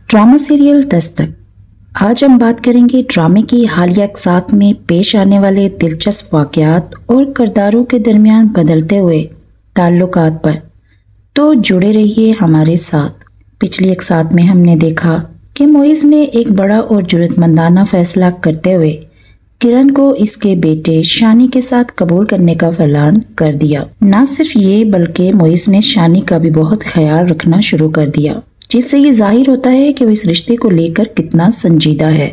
Drama serial Dastak. आज हम बात करेंगे ड्रामे की हालिया साथ में पेश आने वाले दिलचस्प वाकयात और किरदारों के दरमियान बदलते हुए ताल्लुकात पर। तो जुड़े रहिए हमारे साथ। पिछली एक साथ में हमने देखा कि मोइज़ ने एक बड़ा और जुर्रतमंदाना फैसला करते हुए किरण को इसके बेटे शानी के साथ कबूल करने का ऐलान कर दिया। न सिर्फ ये बल्कि मोइज़ ने शानी का भी बहुत ख्याल रखना शुरू कर दिया, जिससे ये जाहिर होता है कि वो इस रिश्ते को लेकर कितना संजीदा है।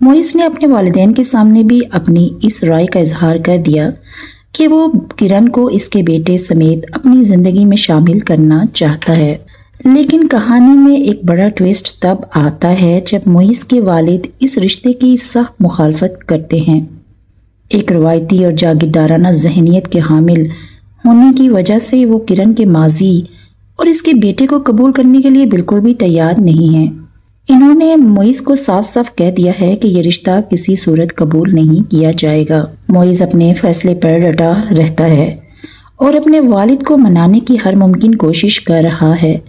मोइज़ ने अपने वालिदैन के सामने भी अपनी इस राय का इजहार कर दिया कि वो किरण को इसके बेटे समेत अपनी ज़िंदगी में शामिल करना चाहता है। लेकिन कहानी में एक बड़ा ट्विस्ट तब आता है जब मोइज़ के वालिद इस रिश्ते की सख्त मुखालफत करते हैं। एक रवायती और जागीरदाराना ज़हनियत के हामिल होने की वजह से वो किरण के माजी और इसके बेटे को कबूल करने के लिए बिल्कुल भी तैयार नहीं है। इन्होंने मोइज़ को साफ साफ कह दिया है कि ये रिश्ता किसी सूरत कबूल नहीं किया जाएगा। मोइज़ अपने फैसले पर डटा रहता है और अपने वालिद को मनाने की हर मुमकिन कोशिश कर रहा है,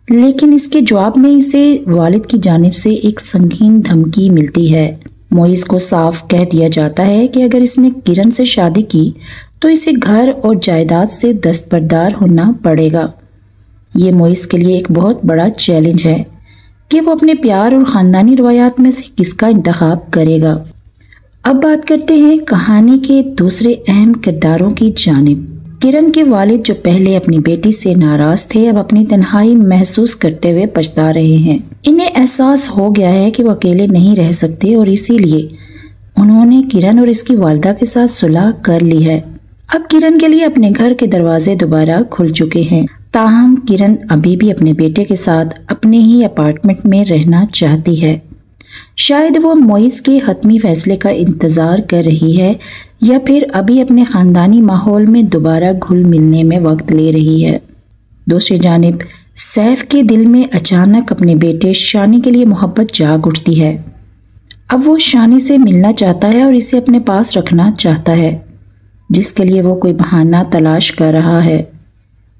लेकिन इसके जवाब में इसे वालिद की जानिब से एक संगीन धमकी मिलती है। मोइज़ को साफ कह दिया जाता है कि अगर इसने किरण से शादी की तो इसे घर और जायदाद से दस्तबरदार होना पड़ेगा। ये मोइज़ के लिए एक बहुत बड़ा चैलेंज है कि वो अपने प्यार और ख़ानदानी रवायात में से किसका इंतखाब करेगा। अब बात करते हैं कहानी के दूसरे अहम किरदारों की जानिब। किरण के वालिद जो पहले अपनी बेटी से नाराज़ थे, अब अपनी तन्हाई महसूस करते हुए पछता रहे हैं। इन्हें एहसास हो गया है कि वो अकेले नहीं रह सकते और इसीलिए उन्होंने किरण और इसकी वालिदा के साथ सुलह कर ली है। अब किरण के लिए अपने घर के दरवाजे दोबारा खुल चुके हैं। ताहम किरण अभी भी अपने बेटे के साथ अपने ही अपार्टमेंट में रहना चाहती है। शायद वो मोइज़ के हतमी फैसले का इंतज़ार कर रही है या फिर अभी अपने ख़ानदानी माहौल में दोबारा घुल मिलने में वक्त ले रही है। दूसरी जानिब सैफ के दिल में अचानक अपने बेटे शानी के लिए मोहब्बत जाग उठती है। अब वो शानी से मिलना चाहता है और इसे अपने पास रखना चाहता है, जिसके लिए वो कोई बहाना तलाश कर रहा है।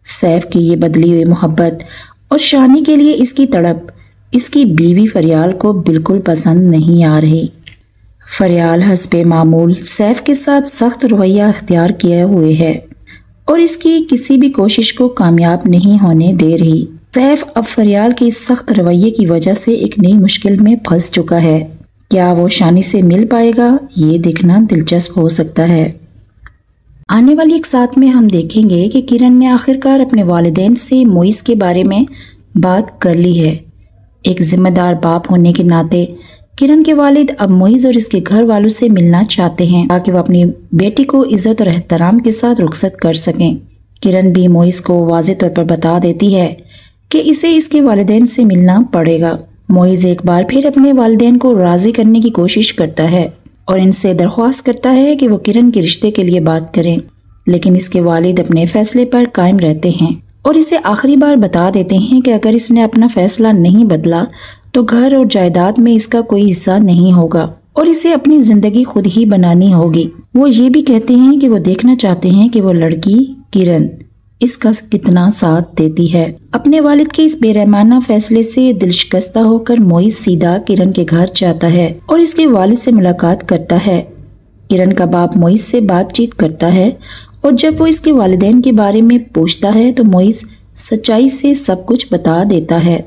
सैफ की ये बदली हुई मोहब्बत और शानी के लिए इसकी तड़प इसकी बीवी फरियाल को बिल्कुल पसंद नहीं आ रही। फरियाल हस्बे मामूल सैफ के साथ सख्त रवैया अख्तियार किए हुए है और इसकी किसी भी कोशिश को कामयाब नहीं होने दे रही। सैफ अब फरियाल के इस सख्त रवैये की वजह से एक नई मुश्किल में फंस चुका है। क्या वो शानी से मिल पाएगा, ये देखना दिलचस्प हो सकता है। आने वाली एक साथ में हम देखेंगे कि किरण ने आखिरकार अपने वालिदैन से मोइज़ के बारे में बात कर ली है। एक जिम्मेदार बाप होने के नाते किरण के वालिद अब मोइज़ और इसके घर वालों से मिलना चाहते हैं ताकि वो अपनी बेटी को इज्जत और एहतराम के साथ रुखसत कर सकें। किरण भी मोइज़ को वाज़ेह तौर पर बता देती है कि इसे इसके वालिदैन से मिलना पड़ेगा। मोइज़ एक बार फिर अपने वालिदैन को राज़ी करने की कोशिश करता है और इनसे दरख्वास्त करता है कि वो किरण के रिश्ते के लिए बात करें, लेकिन इसके वालिद अपने फैसले पर कायम रहते हैं और इसे आखिरी बार बता देते हैं कि अगर इसने अपना फैसला नहीं बदला तो घर और जायदाद में इसका कोई हिस्सा नहीं होगा और इसे अपनी जिंदगी खुद ही बनानी होगी। वो ये भी कहते हैं कि वो देखना चाहते हैं कि वो लड़की किरण इसका कितना साथ देती है। अपने वालिद के इस बेरहमाना फैसले से दिलशिकस्ता होकर मोइज़ सीधा किरण के घर जाता है और इसके वालिद से मुलाकात करता है। किरण का बाप मोइज़ से बातचीत करता है और जब वो इसके वालिदैन के बारे में पूछता है तो मोइज़ सच्चाई से सब कुछ बता देता है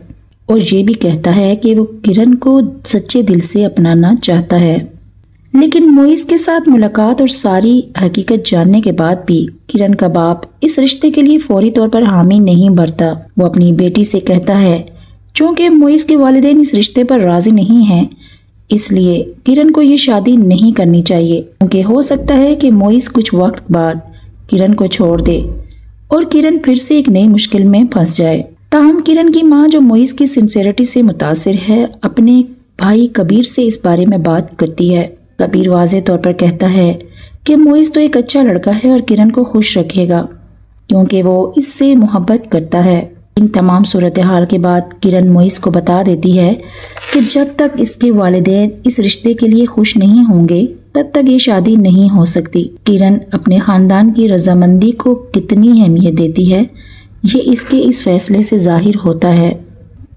और ये भी कहता है कि वो किरण को सच्चे दिल से अपनाना चाहता है। लेकिन मोइज़ के साथ मुलाकात और सारी हकीकत जानने के बाद भी किरण का बाप इस रिश्ते के लिए फौरी तौर पर हामी नहीं भरता। वो अपनी बेटी से कहता है चूँकि मोइज़ के वालिदैन इस रिश्ते पर राज़ी नहीं हैं, इसलिए किरण को ये शादी नहीं करनी चाहिए, क्योंकि हो सकता है कि मोइज़ कुछ वक्त बाद किरण को छोड़ दे और किरण फिर से एक नई मुश्किल में फंस जाए। ताहम किरण की माँ, जो मोइज़ की सिंसियरिटी से मुतासिर है, अपने भाई कबीर से इस बारे में बात करती है। कबीर वाज़ेह तौर पर कहता है कि मोइज़ तो एक अच्छा लड़का है और किरण को खुश रखेगा क्योंकि वो इससे मोहब्बत करता है। इन तमाम सूरत हाल के बाद किरण मोइज़ को बता देती है कि जब तक इसके वालिदैन इस रिश्ते के लिए खुश नहीं होंगे तब तक ये शादी नहीं हो सकती। किरण अपने ख़ानदान की रजामंदी को कितनी अहमियत देती है, ये इसके इस फैसले से जाहिर होता है।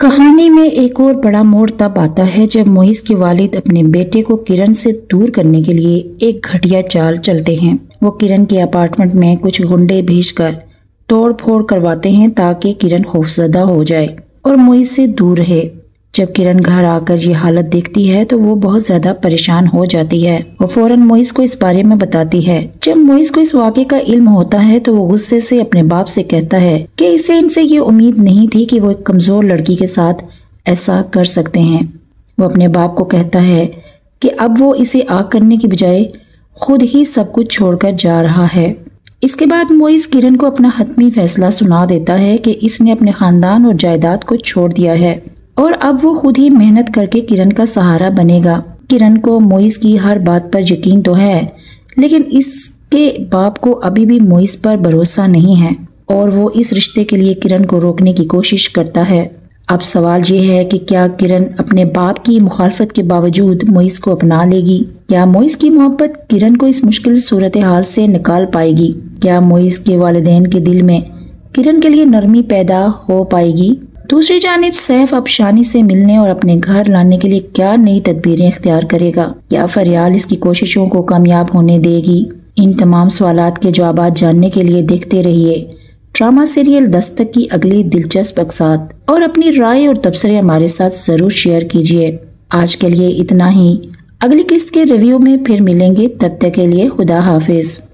کہانی میں ایک اور بڑا موڑ تب آتا ہے جب موئز کے والد اپنے بیٹے کو کرن سے دور کرنے کے لیے ایک گھٹیا چال چلتے ہیں۔ وہ کرن کے اپارٹمنٹ میں کچھ گنڈے بھیج کر توڑ پھوڑ کرواتے ہیں تاکہ کرن خوفزدہ ہو جائے اور موئز سے دور رہے۔ جب کرن گھر آ کر یہ حالت دیکھتی ہے تو وہ بہت زیادہ پریشان ہو جاتی ہے۔ وہ فوراً موئز کو اس بارے میں بتاتی ہے۔ جب موئز کو اس واقعے کا علم ہوتا ہے تو وہ غصے سے اپنے باپ سے کہتا ہے کہ اسے ان سے یہ امید نہیں تھی کہ وہ ایک کمزور لڑکی کے ساتھ ایسا کر سکتے ہیں۔ وہ اپنے باپ کو کہتا ہے کہ اب وہ اسے آگ کرنے کی بجائے خود ہی سب کچھ چھوڑ کر جا رہا ہے۔ اس کے بعد موئز کرن کو اپنا حتمی فیصلہ سنا دیتا ہے کہ اس نے اپنے خاندان اور جائیداد کو چھوڑ دیا ہے اور اب وہ خود ہی محنت کر کے کرن کا سہارا بنے گا۔ کرن کو موئز کی ہر بات پر یقین تو ہے، لیکن اس کے باپ کو ابھی بھی موئز پر بھروسہ نہیں ہے اور وہ اس رشتے کے لیے کرن کو روکنے کی کوشش کرتا ہے۔ اب سوال یہ ہے کہ کیا کرن اپنے باپ کی مخالفت کے باوجود موئز کو اپنا لے گی؟ کیا موئز کی محبت کرن کو اس مشکل صورتحال سے نکال پائے گی؟ کیا موئز کے والدین کے دل میں کرن کے لیے نرمی پیدا ہو پائے گی؟ دوسری جانب سیف اب شانی سے ملنے اور اپنے گھر لانے کے لیے کیا نئی تدبیریں اختیار کرے گا؟ کیا فریال اس کی کوششوں کو کامیاب ہونے دے گی؟ ان تمام سوالات کے جوابات جاننے کے لیے دیکھتے رہیے ڈرامہ سیریل دستک کی اگلی دلچسپ اقساط اور اپنی رائے اور تبصرے ہمارے ساتھ ضرور شیئر کیجیے۔ آج کے لیے اتنا ہی، اگلی قسط کے ریویو میں پھر ملیں گے، تب تک کے لیے خدا حافظ۔